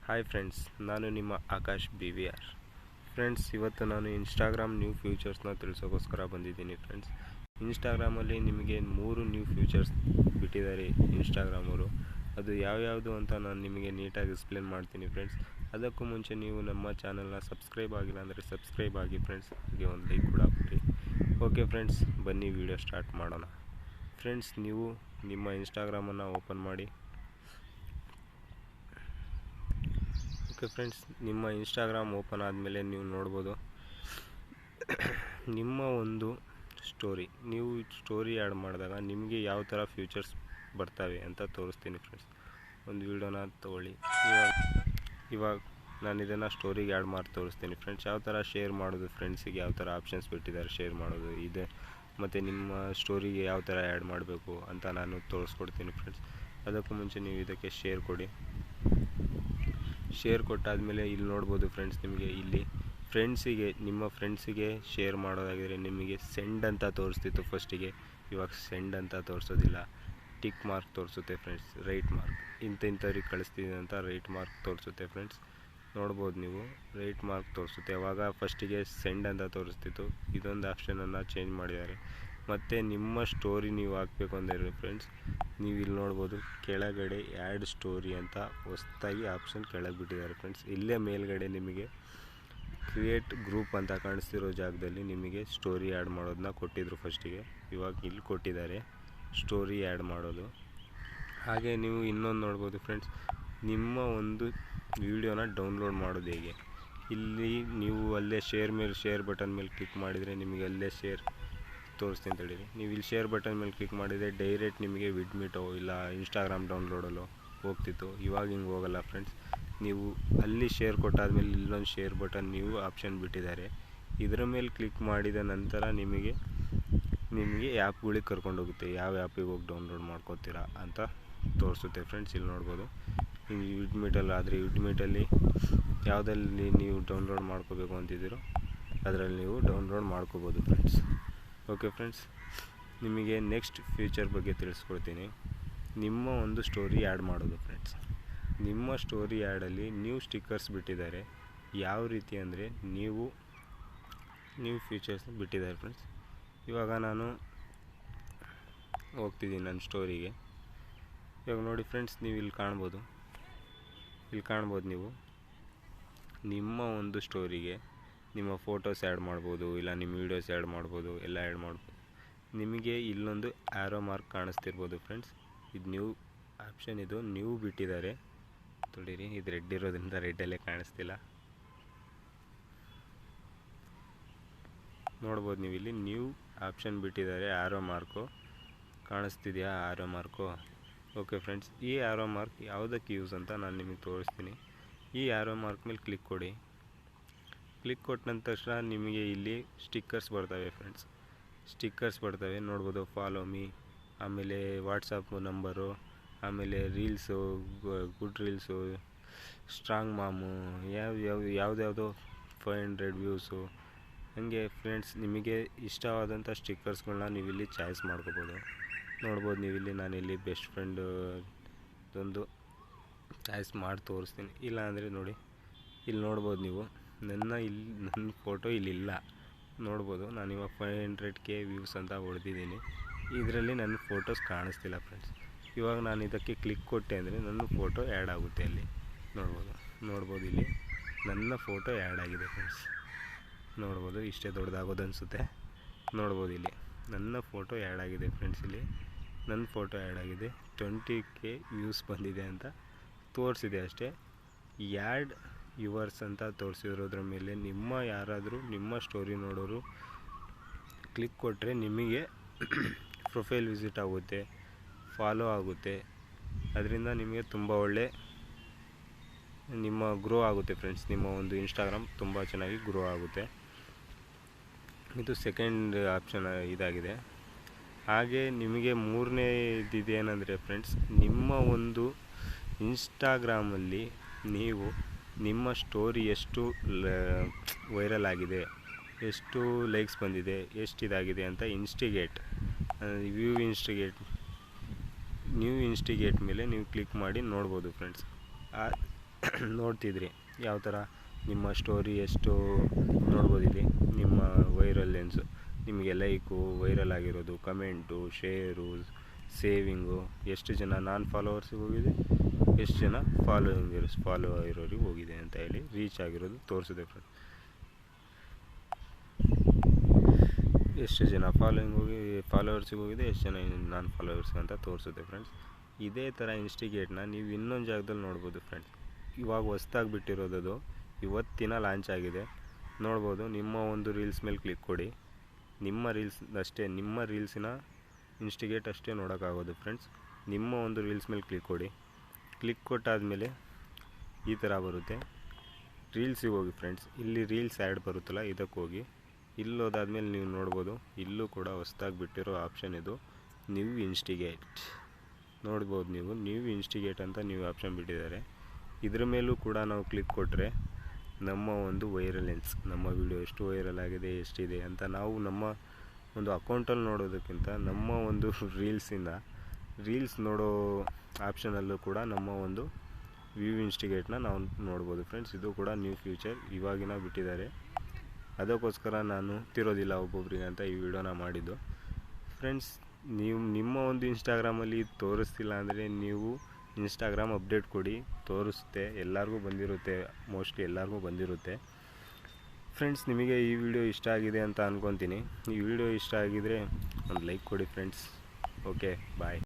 Hi friends, ನಾನು ನಿಮ್ಮ Akash BVR. Friends, ಇವತ್ತು ನಾನು ಇನ್ಸ್ಟಾಗ್ರಾಮ್ ನ್ಯೂ ಫ್ಯೂಚರ್ಸ್ನ ತಿಳಿಸೋಕ್ಕೋಸ್ಕರ ಬಂದಿದ್ದೀನಿ. ಫ್ರೆಂಡ್ಸ್, ಇನ್ಸ್ಟಾಗ್ರಾಮಲ್ಲಿ ನಿಮಗೆ 3 ನ್ಯೂ ಫ್ಯೂಚರ್ಸ್ ಬಿಟ್ಟಿದ್ದಾರೆ ಇನ್ಸ್ಟಾಗ್ರಾಮವರು. ಅದು ಯಾವ್ಯಾವುದು ಅಂತ ನಾನು ನಿಮಗೆ ನೀಟಾಗಿ ಎಕ್ಸ್ಪ್ಲೇನ್ ಮಾಡ್ತೀನಿ. ಫ್ರೆಂಡ್ಸ್, ಅದಕ್ಕೂ ಮುಂಚೆ ನೀವು ನಮ್ಮ ಚಾನಲ್ನ ಸಬ್ಸ್ಕ್ರೈಬ್ ಆಗಿಲ್ಲ ಅಂದರೆ ಸಬ್ಸ್ಕ್ರೈಬ್ ಆಗಿ ಫ್ರೆಂಡ್ಸ್. ಹಾಗೆ ಒಂದು ಲೈಕ್ ಕೂಡ ಕೊಡಿ. ಓಕೆ ಫ್ರೆಂಡ್ಸ್, ಬನ್ನಿ ವಿಡಿಯೋ ಸ್ಟಾರ್ಟ್ ಮಾಡೋಣ. ಫ್ರೆಂಡ್ಸ್, ನೀವು ನಿಮ್ಮ ಇನ್ಸ್ಟಾಗ್ರಾಮನ್ನು ಓಪನ್ ಮಾಡಿ. ಓಕೆ ಫ್ರೆಂಡ್ಸ್, ನಿಮ್ಮ ಇನ್ಸ್ಟಾಗ್ರಾಮ್ ಓಪನ್ ಆದಮೇಲೆ ನೀವು ನೋಡ್ಬೋದು ನಿಮ್ಮ ಒಂದು ನೀವು ಸ್ಟೋರಿ ಆ್ಯಡ್ ಮಾಡಿದಾಗ ನಿಮಗೆ ಯಾವ ಥರ ಫ್ಯೂಚರ್ಸ್ ಬರ್ತವೆ ಅಂತ ತೋರಿಸ್ತೀನಿ. ಫ್ರೆಂಡ್ಸ್, ಒಂದು ವೀಡಿಯೋನ ತೊಗೊಳ್ಳಿ. ಇವಾಗ ನಾನು ಇದನ್ನು ಸ್ಟೋರಿಗೆ ಆ್ಯಡ್ ಮಾಡಿ ತೋರಿಸ್ತೀನಿ. ಫ್ರೆಂಡ್ಸ್, ಯಾವ ಥರ ಶೇರ್ ಮಾಡೋದು, ಫ್ರೆಂಡ್ಸಿಗೆ ಯಾವ ಥರ ಆಪ್ಷನ್ಸ್ ಬಿಟ್ಟಿದ್ದಾರೆ ಶೇರ್ ಮಾಡೋದು ಇದೆ, ಮತ್ತು ನಿಮ್ಮ ಸ್ಟೋರಿಗೆ ಯಾವ ಥರ ಆ್ಯಡ್ ಮಾಡಬೇಕು ಅಂತ ನಾನು ತೋರಿಸ್ಕೊಡ್ತೀನಿ. ಫ್ರೆಂಡ್ಸ್, ಅದಕ್ಕೂ ಮುಂಚೆ ನೀವು ಇದಕ್ಕೆ ಶೇರ್ ಕೊಡಿ. ಶೇರ್ ಕೊಟ್ಟಾದಮೇಲೆ ಇಲ್ಲಿ ನೋಡ್ಬೋದು ಫ್ರೆಂಡ್ಸ್, ನಿಮಗೆ ಇಲ್ಲಿ ನಿಮ್ಮ ಫ್ರೆಂಡ್ಸಿಗೆ ಶೇರ್ ಮಾಡೋದಾಗಿದ್ರೆ ನಿಮಗೆ ಸೆಂಡ್ ಅಂತ ತೋರಿಸ್ತಿತ್ತು ಫಸ್ಟಿಗೆ. ಇವಾಗ ಸೆಂಡ್ ಅಂತ ತೋರಿಸೋದಿಲ್ಲ, ಟಿಕ್ ಮಾರ್ಕ್ ತೋರಿಸುತ್ತೆ. ಫ್ರೆಂಡ್ಸ್, ರೈಟ್ ಮಾರ್ಕ್ ಇಂಥವ್ರಿಗೆ ಕಳಿಸ್ತೀನಿ ಅಂತ ರೈಟ್ ಮಾರ್ಕ್ ತೋರಿಸುತ್ತೆ. ಫ್ರೆಂಡ್ಸ್, ನೋಡ್ಬೋದು ನೀವು ರೈಟ್ ಮಾರ್ಕ್ ತೋರಿಸುತ್ತೆ. ಅವಾಗ ಫಸ್ಟಿಗೆ ಸೆಂಡ್ ಅಂತ ತೋರಿಸ್ತಿತ್ತು, ಇದೊಂದು ಆಪ್ಷನನ್ನು ಚೇಂಜ್ ಮಾಡಿದ್ದಾರೆ. ಮತ್ತು ನಿಮ್ಮ ಸ್ಟೋರಿ ನೀವು ಹಾಕಬೇಕು ಅಂದರೆ ಫ್ರೆಂಡ್ಸ್, ನೀವು ಇಲ್ಲಿ ನೋಡ್ಬೋದು ಕೆಳಗಡೆ ಆ್ಯಡ್ ಸ್ಟೋರಿ ಅಂತ ಹೊಸದಾಗಿ ಆಪ್ಷನ್ ಕೆಳಗೆ ಬಿಟ್ಟಿದ್ದಾರೆ. ಫ್ರೆಂಡ್ಸ್, ಇಲ್ಲೇ ಮೇಲ್ಗಡೆ ನಿಮಗೆ ಕ್ರಿಯೇಟ್ ಗ್ರೂಪ್ ಅಂತ ಕಾಣಿಸ್ತಿರೋ ಜಾಗದಲ್ಲಿ ನಿಮಗೆ ಸ್ಟೋರಿ ಆ್ಯಡ್ ಮಾಡೋದನ್ನ ಕೊಟ್ಟಿದ್ದರು ಫಸ್ಟಿಗೆ. ಇವಾಗ ಇಲ್ಲಿ ಕೊಟ್ಟಿದ್ದಾರೆ ಸ್ಟೋರಿ ಆ್ಯಡ್ ಮಾಡೋದು. ಹಾಗೆ ನೀವು ಇನ್ನೊಂದು ನೋಡ್ಬೋದು ಫ್ರೆಂಡ್ಸ್, ನಿಮ್ಮ ಒಂದು ವಿಡಿಯೋನ ಡೌನ್ಲೋಡ್ ಮಾಡೋದು ಹೇಗೆ. ಇಲ್ಲಿ ನೀವು ಅಲ್ಲೇ ಶೇರ್ ಬಟನ್ ಮೇಲೆ ಕ್ಲಿಕ್ ಮಾಡಿದರೆ ನಿಮಗೆ ಅಲ್ಲೇ ಶೇರ್ ತೋರಿಸ್ತೀನಿ ಅಂತ ಹೇಳಿರಿ. ನೀವು ಇಲ್ಲಿ ಶೇರ್ ಬಟನ್ ಮೇಲೆ ಕ್ಲಿಕ್ ಮಾಡಿದರೆ ಡೈರೆಕ್ಟ್ ನಿಮಗೆ ವಿಡ್ಮೀಟೋ ಇಲ್ಲ ಇನ್ಸ್ಟಾಗ್ರಾಮ್ ಡೌನ್ಲೋಡಲ್ಲೋ ಹೋಗ್ತಿತ್ತು. ಇವಾಗ ಹಿಂಗೆ ಹೋಗಲ್ಲ ಫ್ರೆಂಡ್ಸ್. ನೀವು ಅಲ್ಲಿ ಶೇರ್ ಕೊಟ್ಟಾದಮೇಲೆ ಇಲ್ಲೊಂದು ಶೇರ್ ಬಟನ್ ನೀವು ಆಪ್ಷನ್ ಬಿಟ್ಟಿದ್ದಾರೆ. ಇದರ ಮೇಲೆ ಕ್ಲಿಕ್ ಮಾಡಿದ ನಂತರ ನಿಮಗೆ ಆ್ಯಪ್ಗಳಿಗೆ ಕರ್ಕೊಂಡೋಗುತ್ತೆ, ಯಾವ ಆ್ಯಪಿಗೆ ಹೋಗಿ ಡೌನ್ಲೋಡ್ ಮಾಡ್ಕೋತೀರಾ ಅಂತ ತೋರಿಸುತ್ತೆ. ಫ್ರೆಂಡ್ಸ್, ಇಲ್ಲಿ ನೋಡ್ಬೋದು ವಿಡ್ಮೀಟಲ್ಲಿ ಆದರೆ ವಿಡ್ಮೀಟಲ್ಲಿ ಯಾವುದಲ್ಲಿ ನೀವು ಡೌನ್ಲೋಡ್ ಮಾಡ್ಕೋಬೇಕು ಅಂತಿದ್ದೀರೋ ಅದರಲ್ಲಿ ನೀವು ಡೌನ್ಲೋಡ್ ಮಾಡ್ಕೋಬೋದು. ಫ್ರೆಂಡ್ಸ್, ಓಕೆ ಫ್ರೆಂಡ್ಸ್, ನಿಮಗೆ ನೆಕ್ಸ್ಟ್ ಫ್ಯೂಚರ್ ಬಗ್ಗೆ ತಿಳಿಸ್ಕೊಡ್ತೀನಿ. ನಿಮ್ಮ ಒಂದು ಸ್ಟೋರಿ ಆ್ಯಡ್ ಮಾಡೋದು. ಫ್ರೆಂಡ್ಸ್, ನಿಮ್ಮ ಸ್ಟೋರಿ ಆ್ಯಡಲ್ಲಿ ನ್ಯೂ ಸ್ಟಿಕ್ಕರ್ಸ್ ಬಿಟ್ಟಿದ್ದಾರೆ. ಯಾವ ರೀತಿ ಅಂದರೆ ನೀವು ಫ್ಯೂಚರ್ಸ್ ಬಿಟ್ಟಿದ್ದಾರೆ. ಫ್ರೆಂಡ್ಸ್, ಇವಾಗ ನಾನು ಹೋಗ್ತಿದ್ದೀನಿ ನನ್ನ ಸ್ಟೋರಿಗೆ. ಇವಾಗ ನೋಡಿ ಫ್ರೆಂಡ್ಸ್, ನೀವು ಇಲ್ಲಿ ಕಾಣ್ಬೋದು ನೀವು ನಿಮ್ಮ ಒಂದು ಸ್ಟೋರಿಗೆ ನಿಮ್ಮ ಫೋಟೋಸ್ ಆ್ಯಡ್ ಮಾಡ್ಬೋದು, ಇಲ್ಲ ನಿಮ್ಮ ವೀಡಿಯೋಸ್ ಆ್ಯಡ್ ಮಾಡ್ಬೋದು, ಎಲ್ಲ ಆ್ಯಡ್ ಮಾಡ್ಬೋದು. ನಿಮಗೆ ಇಲ್ಲೊಂದು ಆ್ಯರೋ ಮಾರ್ಕ್ ಕಾಣಿಸ್ತಿರ್ಬೋದು. ಫ್ರೆಂಡ್ಸ್, ಇದು ನ್ಯೂ ಆಪ್ಷನ್, ಇದು ನ್ಯೂ ಬಿಟ್ಟಿದ್ದಾರೆ. ತೊಡೀರಿ, ಇದು ರೆಡ್ ಇರೋದ್ರಿಂದ ರೆಡ್ಡಲ್ಲೇ ಕಾಣಿಸ್ತಿಲ್ಲ. ನೋಡ್ಬೋದು ನೀವು ಇಲ್ಲಿ ನ್ಯೂ ಆಪ್ಷನ್ ಬಿಟ್ಟಿದ್ದಾರೆ. ಆ್ಯರೋ ಮಾರ್ಕು ಕಾಣಿಸ್ತಿದೆಯಾ? Arrow mark. ಓಕೆ ಫ್ರೆಂಡ್ಸ್, ಈ ಆ್ಯರೋ ಮಾರ್ಕ್ ಯಾವುದಕ್ಕೆ ಯೂಸ್ ಅಂತ ನಾನು ನಿಮಗೆ ತೋರಿಸ್ತೀನಿ. ಈ ಆ್ಯರೋ ಮಾರ್ಕ್ ಮೇಲೆ ಕ್ಲಿಕ್ ಕೊಡಿ. ಕ್ಲಿಕ್ ಕೊಟ್ಟ ತಕ್ಷಣ ನಿಮಗೆ ಇಲ್ಲಿ ಸ್ಟಿಕ್ಕರ್ಸ್ ಬರ್ತವೆ. ಫ್ರೆಂಡ್ಸ್, ಸ್ಟಿಕ್ಕರ್ಸ್ ಬರ್ತವೆ, ನೋಡ್ಬೋದು. ಫಾಲೋ ಮೀ, ಆಮೇಲೆ ವಾಟ್ಸಪ್ ನಂಬರು, ಆಮೇಲೆ ರೀಲ್ಸು, ಗುಡ್ ರೀಲ್ಸು, ಸ್ಟ್ರಾಂಗ್ ಮಾಮು, ಯಾವುದ್ಯಾವುದೋ 500 ವ್ಯೂಸು, ಹಾಗೆ ಫ್ರೆಂಡ್ಸ್ ನಿಮಗೆ ಇಷ್ಟವಾದಂಥ ಸ್ಟಿಕ್ಕರ್ಸ್ಗಳನ್ನ ನೀವು ಇಲ್ಲಿ ಚಾಯ್ಸ್ ಮಾಡ್ಕೋಬೋದು. ನೋಡ್ಬೋದು ನೀವು ಇಲ್ಲಿ ನಾನಿಲ್ಲಿ ಬೆಸ್ಟ್ ಫ್ರೆಂಡ್ ಒಂದು ಚಾಯ್ಸ್ ಮಾಡಿ ತೋರಿಸ್ತೀನಿ. ಇಲ್ಲ ಅಂದರೆ ನೋಡಿ, ಇಲ್ಲಿ ನೋಡ್ಬೋದು ನೀವು ನನ್ನ ಫೋಟೋ ಇಲ್ಲಿಲ್ಲ. ನೋಡ್ಬೋದು, ನಾನು ಇವಾಗ 500K ವ್ಯೂಸ್ ಅಂತ ಹೊಡೆದಿದ್ದೀನಿ. ಇದರಲ್ಲಿ ನನ್ನ ಫೋಟೋಸ್ ಕಾಣಿಸ್ತಿಲ್ಲ. ಫ್ರೆಂಡ್ಸ್, ಇವಾಗ ನಾನು ಇದಕ್ಕೆ ಕ್ಲಿಕ್ ಕೊಟ್ಟೆ ಅಂದರೆ ನನ್ನ ಫೋಟೋ ಆ್ಯಡ್ ಆಗುತ್ತೆ. ಅಲ್ಲಿ ನೋಡ್ಬೋದು ಇಲ್ಲಿ ನನ್ನ ಫೋಟೋ ಆ್ಯಡ್ ಆಗಿದೆ. ಫ್ರೆಂಡ್ಸ್, ನೋಡ್ಬೋದು, ಇಷ್ಟೇ ದೊಡ್ಡದಾಗೋದು ಅನಿಸುತ್ತೆ. ನೋಡ್ಬೋದು ಇಲ್ಲಿ ನನ್ನ ಫೋಟೋ ಆ್ಯಡ್ ಆಗಿದೆ. ಫ್ರೆಂಡ್ಸ್, ಇಲ್ಲಿ ನನ್ನ ಫೋಟೋ ಆ್ಯಡ್ ಆಗಿದೆ. 20K ವ್ಯೂಸ್ ಬಂದಿದೆ ಅಂತ ತೋರಿಸಿದೆ ಅಷ್ಟೇ. ಆ್ಯಡ್ ಯುವರ್ಸ್ ಅಂತ ತೋರಿಸಿರೋದ್ರ ಮೇಲೆ ಯಾರಾದರೂ ನಿಮ್ಮ ಸ್ಟೋರಿ ನೋಡೋರು ಕ್ಲಿಕ್ ಕೊಟ್ಟರೆ ನಿಮಗೆ ಪ್ರೊಫೈಲ್ ವಿಸಿಟ್ ಆಗುತ್ತೆ, ಫಾಲೋ ಆಗುತ್ತೆ. ಅದರಿಂದ ನಿಮಗೆ ತುಂಬ ಒಳ್ಳೆ ನಿಮ್ಮ ಗ್ರೋ ಆಗುತ್ತೆ. ಫ್ರೆಂಡ್ಸ್, ನಿಮ್ಮ ಒಂದು ಇನ್ಸ್ಟಾಗ್ರಾಮ್ ತುಂಬ ಚೆನ್ನಾಗಿ ಗ್ರೋ ಆಗುತ್ತೆ. ಇದು ಸೆಕೆಂಡ್ ಆಪ್ಷನ್ ಇದಾಗಿದೆ. ಹಾಗೆ ನಿಮಗೆ ಮೂರನೇ ಇದೇನೆಂದರೆ ಫ್ರೆಂಡ್ಸ್, ನಿಮ್ಮ ಒಂದು ಇನ್ಸ್ಟಾಗ್ರಾಮಲ್ಲಿ ನೀವು ನಿಮ್ಮ ಸ್ಟೋರಿ ಎಷ್ಟು ವೈರಲ್ ಆಗಿದೆ, ಎಷ್ಟು ಲೈಕ್ಸ್ ಬಂದಿದೆ, ಎಷ್ಟು ಇದಾಗಿದೆ ಅಂತ ನ್ಯೂ ಇನ್ಸ್ಟಿಗೇಟ್ ಮೇಲೆ ನೀವು ಕ್ಲಿಕ್ ಮಾಡಿ ನೋಡ್ಬೋದು. ಫ್ರೆಂಡ್ಸ್, ನೋಡ್ತಿದ್ರಿ ಯಾವ ಥರ ನಿಮ್ಮ ಸ್ಟೋರಿ ಎಷ್ಟು ನೋಡ್ಬೋದು. ಇಲ್ಲಿ ನಿಮ್ಮ ವೈರಲ್ ಲೆನ್ಸು, ನಿಮಗೆ ಲೈಕು, ವೈರಲ್ ಆಗಿರೋದು, ಕಮೆಂಟು, ಶೇರು, ಸೇವಿಂಗು, ಎಷ್ಟು ಜನ ನಾನ್ ಫಾಲೋವರ್ಸಿಗೆ ಹೋಗಿದೆ, ಎಷ್ಟು ಜನ ಫಾಲೋ ಇರೋರಿಗೆ ಹೋಗಿದೆ ಅಂತ ಹೇಳಿ ರೀಚ್ ಆಗಿರೋದು ತೋರಿಸಿದೆ ಫ್ರೆಂಡ್ಸ್. ಎಷ್ಟು ಜನ ಫಾಲೋವರ್ಸಿಗೆ ಹೋಗಿದೆ, ಎಷ್ಟು ಜನ ನಾನ್ ಫಾಲೋವರ್ಸ್ಗೆ ಅಂತ ತೋರಿಸುತ್ತೆ ಫ್ರೆಂಡ್ಸ್. ಇದೇ ಥರ ಇನ್ಸ್ಟಿಗೇಟ್ನ ನೀವು ಇನ್ನೊಂದು ಜಾಗದಲ್ಲಿ ನೋಡ್ಬೋದು ಫ್ರೆಂಡ್ಸ್. ಇವಾಗ ಹೊಸ್ದಾಗಿ ಬಿಟ್ಟಿರೋದು, ಇವತ್ತಿನ ಲಾಂಚ್ ಆಗಿದೆ ನೋಡ್ಬೋದು. ನಿಮ್ಮ ಒಂದು ರೀಲ್ಸ್ ಮೇಲೆ ಕ್ಲಿಕ್ ಕೊಡಿ, ನಿಮ್ಮ ರೀಲ್ಸ್ ಅಷ್ಟೇ, ನಿಮ್ಮ ರೀಲ್ಸಿನ ಇನ್ಸ್ಟಿಗೇಟ್ ಅಷ್ಟೇ ನೋಡೋಕ್ಕಾಗೋದು ಫ್ರೆಂಡ್ಸ್. ನಿಮ್ಮ ಒಂದು ರೀಲ್ಸ್ ಮೇಲೆ ಕ್ಲಿಕ್ ಕೊಡಿ, ಕ್ಲಿಕ್ ಕೊಟ್ಟಾದಮೇಲೆ ಈ ಥರ ಬರುತ್ತೆ. ರೀಲ್ಸಿಗೆ ಹೋಗಿ ಫ್ರೆಂಡ್ಸ್, ಇಲ್ಲಿ ರೀಲ್ಸ್ ಆ್ಯಡ್ ಬರುತ್ತಲ್ಲ, ಇದಕ್ಕೆ ಹೋಗಿ. ಇಲ್ಲಿ ಹೋದಾದ್ಮೇಲೆ ನೀವು ನೋಡ್ಬೋದು, ಇಲ್ಲೂ ಕೂಡ ಹೊಸ್ದಾಗಿ ಬಿಟ್ಟಿರೋ ಆಪ್ಷನ್ ಇದು, ನ್ಯೂ ಇನ್ಸ್ಟಿಗೇಟ್ ನೋಡ್ಬೋದು. ನ್ಯೂ ಇನ್ಸ್ಟಿಗೇಟ್ ಅಂತ ನ್ಯೂ ಆಪ್ಷನ್ ಬಿಟ್ಟಿದ್ದಾರೆ. ಇದ್ರ ಮೇಲೂ ಕೂಡ ನಾವು ಕ್ಲಿಕ್ ಕೊಟ್ಟರೆ ನಮ್ಮ ಒಂದು ವೈರಲ್ ಲೆನ್ಸ್, ನಮ್ಮ ವಿಡಿಯೋ ಎಷ್ಟು ವೈರಲ್ ಆಗಿದೆ, ಎಷ್ಟಿದೆ ಅಂತ ನಾವು ನಮ್ಮ ಒಂದು ಅಕೌಂಟಲ್ಲಿ ನೋಡೋದಕ್ಕಿಂತ ನಮ್ಮ ಒಂದು ರೀಲ್ಸ್ ನೋಡೋ ಆಪ್ಷನಲ್ಲೂ ಕೂಡ ನಮ್ಮ ಒಂದು ವ್ಯೂ ಇನ್ಸ್ಟಿಗೇಟ್ನ ನಾವು ನೋಡ್ಬೋದು ಫ್ರೆಂಡ್ಸ್. ಇದು ಕೂಡ ನ್ಯೂ ಫ್ಯೂಚರ್ ಇವಾಗಿನ ಬಿಟ್ಟಿದ್ದಾರೆ. ಅದಕ್ಕೋಸ್ಕರ ನಾನು ತಿರೋದಿಲ್ಲ ಒಬ್ಬೊಬ್ಬರಿಗೆ ಅಂತ ಈ ವಿಡಿಯೋನ ಮಾಡಿದ್ದು ಫ್ರೆಂಡ್ಸ್. ನೀವು ನಿಮ್ಮ ಒಂದು ಇನ್ಸ್ಟಾಗ್ರಾಮಲ್ಲಿ ತೋರಿಸ್ತಿಲ್ಲ ಅಂದರೆ ನೀವು ಇನ್ಸ್ಟಾಗ್ರಾಮ್ ಅಪ್ಡೇಟ್ ಕೊಡಿ, ತೋರಿಸುತ್ತೆ. ಎಲ್ಲರಿಗೂ ಬಂದಿರುತ್ತೆ, ಮೋಸ್ಟ್ಲಿ ಎಲ್ಲರಿಗೂ ಬಂದಿರುತ್ತೆ ಫ್ರೆಂಡ್ಸ್. ನಿಮಗೆ ಈ ವಿಡಿಯೋ ಇಷ್ಟ ಆಗಿದೆ ಅಂತ ಅಂದ್ಕೊತೀನಿ. ಈ ವಿಡಿಯೋ ಇಷ್ಟ ಆಗಿದರೆ ಒಂದು ಲೈಕ್ ಕೊಡಿ ಫ್ರೆಂಡ್ಸ್. ಓಕೆ, ಬಾಯ್.